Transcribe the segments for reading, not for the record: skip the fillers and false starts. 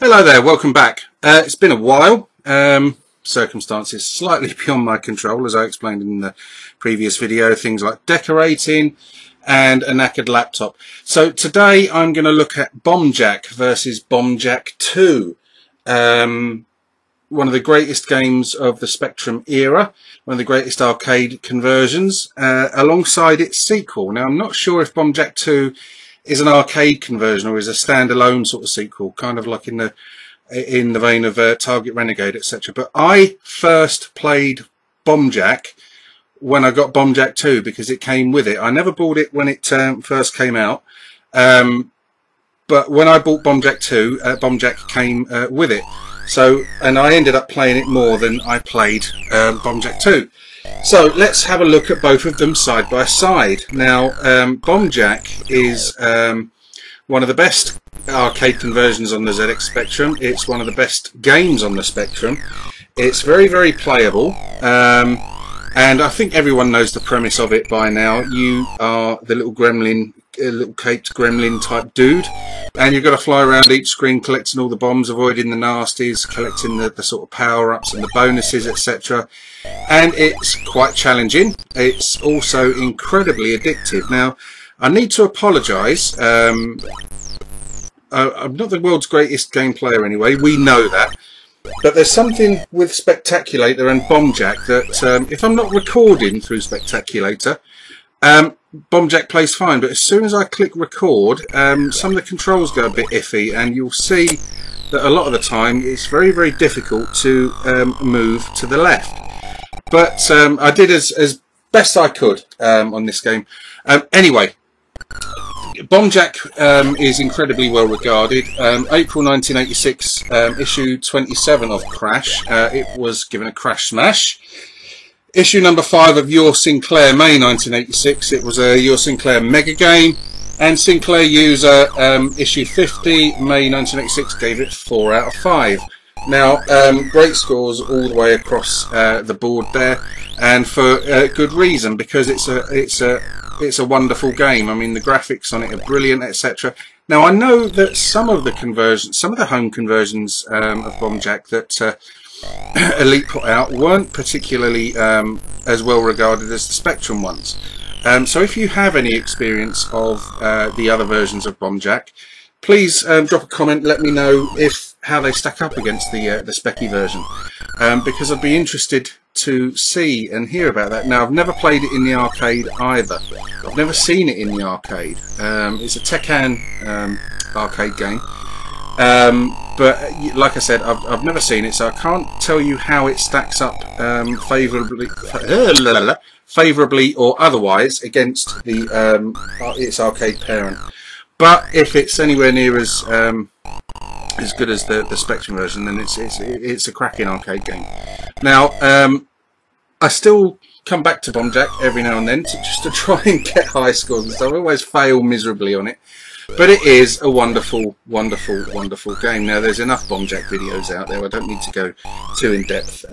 Hello there, welcome back. It's been a while. Circumstances slightly beyond my control, as I explained in the previous video, things like decorating and a knackered laptop. So today I'm going to look at Bombjack versus Bombjack 2. One of the greatest games of the Spectrum era, one of the greatest arcade conversions, alongside its sequel. Now I'm not sure if Bombjack 2 is an arcade conversion or is a standalone sort of sequel, kind of like in the vein of Target Renegade, etc. But I first played Bombjack when I got Bombjack 2 because it came with it. I never bought it when it first came out, but when I bought Bombjack 2, Bombjack came with it. So, and I ended up playing it more than I played Bombjack 2. So let's have a look at both of them side by side. Now, Bombjack is one of the best arcade conversions on the ZX Spectrum. It's one of the best games on the Spectrum. It's very, very playable. And I think everyone knows the premise of it by now. You are the little gremlin, little caped gremlin type dude, and you've got to fly around each screen collecting all the bombs, avoiding the nasties, collecting the sort of power-ups and the bonuses, etc. And it's quite challenging. It's also incredibly addictive. Now, I need to apologise. I'm not the world's greatest game player anyway, we know that. But there's something with Spectaculator and Bombjack that, if I'm not recording through Spectaculator, Bombjack plays fine, but as soon as I click record, some of the controls go a bit iffy, and you'll see that a lot of the time it's very, very difficult to move to the left. But I did as best I could on this game. Anyway, Bombjack is incredibly well regarded. April 1986, issue 27 of Crash. It was given a crash smash. Issue number 5 of Your Sinclair, May 1986. It was a Your Sinclair mega game. And Sinclair User, issue 50, May 1986, gave it 4 out of 5. Now, great scores all the way across the board there, and for good reason, because it's a wonderful game. I mean, the graphics on it are brilliant, etc. Now, I know that some of the home conversions of Bombjack that Elite put out weren't particularly as well regarded as the Spectrum ones. So if you have any experience of the other versions of Bombjack, please drop a comment, let me know how they stack up against the Specky version, because I'd be interested to see and hear about that. Now, I've never played it in the arcade either. I've never seen it in the arcade. It's a Tekken arcade game, but like I said, I've never seen it, so I can't tell you how it stacks up favourably or otherwise against its arcade parent. But if it's anywhere near as good as the Spectrum version, then it's a cracking arcade game. Now, I still come back to Bombjack every now and then just to try and get high scores and stuff. I always fail miserably on it, but it is a wonderful, wonderful, wonderful game. Now, there's enough Bombjack videos out there. I don't need to go too in depth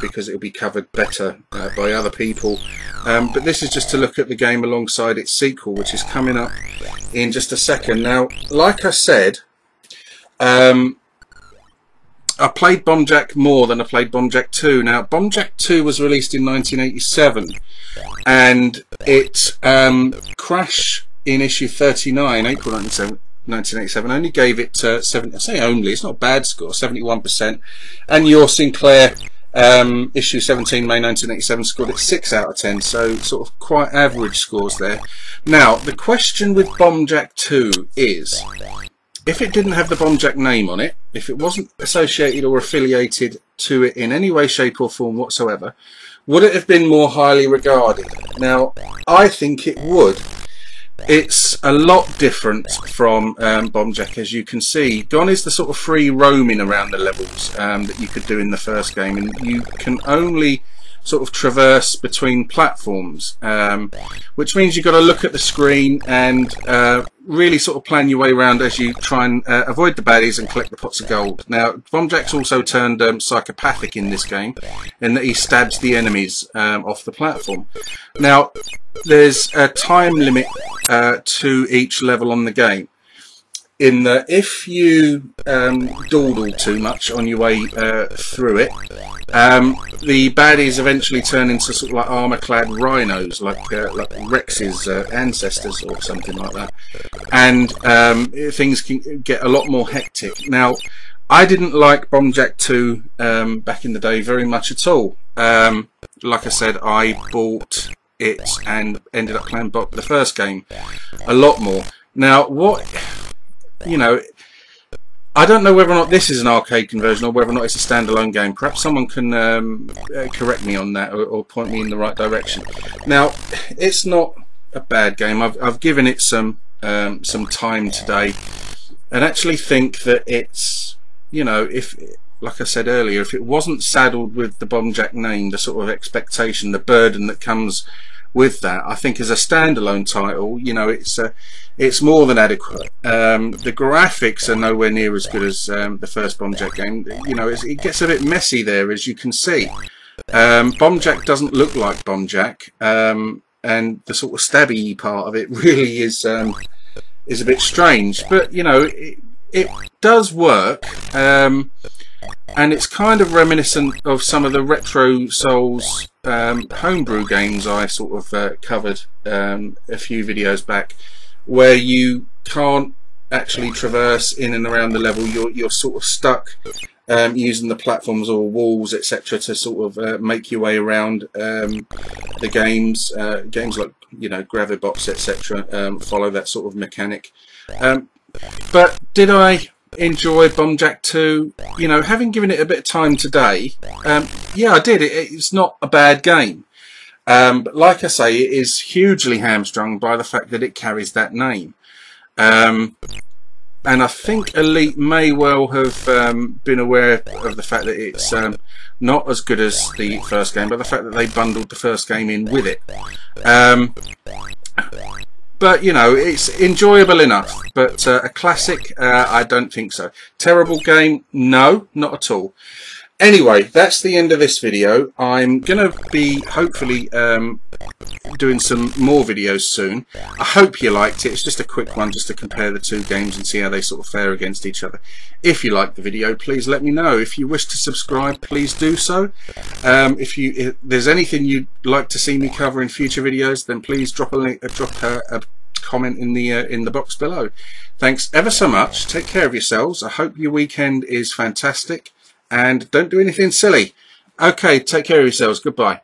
because it'll be covered better by other people. But this is just to look at the game alongside its sequel, which is coming up in just a second. Now, like I said, I played Bombjack more than I played Bombjack 2. Now, Bombjack 2 was released in 1987, and it Crash in issue 39, April 1987, only gave it 7. I say only, it's not a bad score, 71%. And Your Sinclair, issue 17, May 1987, scored it 6 out of 10, so sort of quite average scores there. Now, the question with Bombjack 2 is, if it didn't have the Bombjack name on it, if it wasn't associated or affiliated to it in any way, shape or form whatsoever, would it have been more highly regarded? Now, I think it would. It's a lot different from Bombjack, as you can see. Gone is the sort of free roaming around the levels that you could do in the first game, and you can only sort of traverse between platforms, which means you've got to look at the screen and really sort of plan your way around as you try and avoid the baddies and collect the pots of gold. Now, Bombjack's also turned psychopathic in this game, in that he stabs the enemies off the platform. Now, there's a time limit to each level on the game. in that if you dawdle too much on your way through it, the baddies eventually turn into sort of like armor-clad rhinos, like Rex's ancestors or something like that, and things can get a lot more hectic. Now, I didn't like Bombjack 2 back in the day very much at all. Like I said, I bought it and ended up playing the first game a lot more. Now, I don't know whether or not this is an arcade conversion or whether or not it's a standalone game. Perhaps someone can correct me on that or point me in the right direction. Now, it's not a bad game. I've given it some time today, and actually think that it's, if, like I said earlier, if it wasn't saddled with the Bombjack name, the sort of expectation, the burden that comes with that, I think as a standalone title, it's more than adequate. The graphics are nowhere near as good as the first Bombjack game. It gets a bit messy there, as you can see. Bombjack doesn't look like Bombjack, and the sort of stabby part of it really is a bit strange. But it does work, and it's kind of reminiscent of some of the Retro Souls homebrew games I sort of covered a few videos back, where you can't actually traverse in and around the level. You're sort of stuck using the platforms or walls, etc., to sort of make your way around the games. Games like Gravibox, etc., follow that sort of mechanic. But did I enjoy Bombjack 2? Having given it a bit of time today, yeah, I did. It's not a bad game. But like I say, it is hugely hamstrung by the fact that it carries that name. And I think Elite may well have been aware of the fact that it's not as good as the first game, but the fact that they bundled the first game in with it. But it's enjoyable enough. But a classic, I don't think so. Terrible game? No, not at all. Anyway, that's the end of this video. I'm going to be hopefully doing some more videos soon. I hope you liked it. It's just a quick one just to compare the two games and see how they sort of fare against each other. If you liked the video, please let me know. If you wish to subscribe, please do so. If there's anything you'd like to see me cover in future videos, then please drop a comment in the box below. Thanks ever so much. Take care of yourselves. I hope your weekend is fantastic. And don't do anything silly. Okay, take care of yourselves. Goodbye.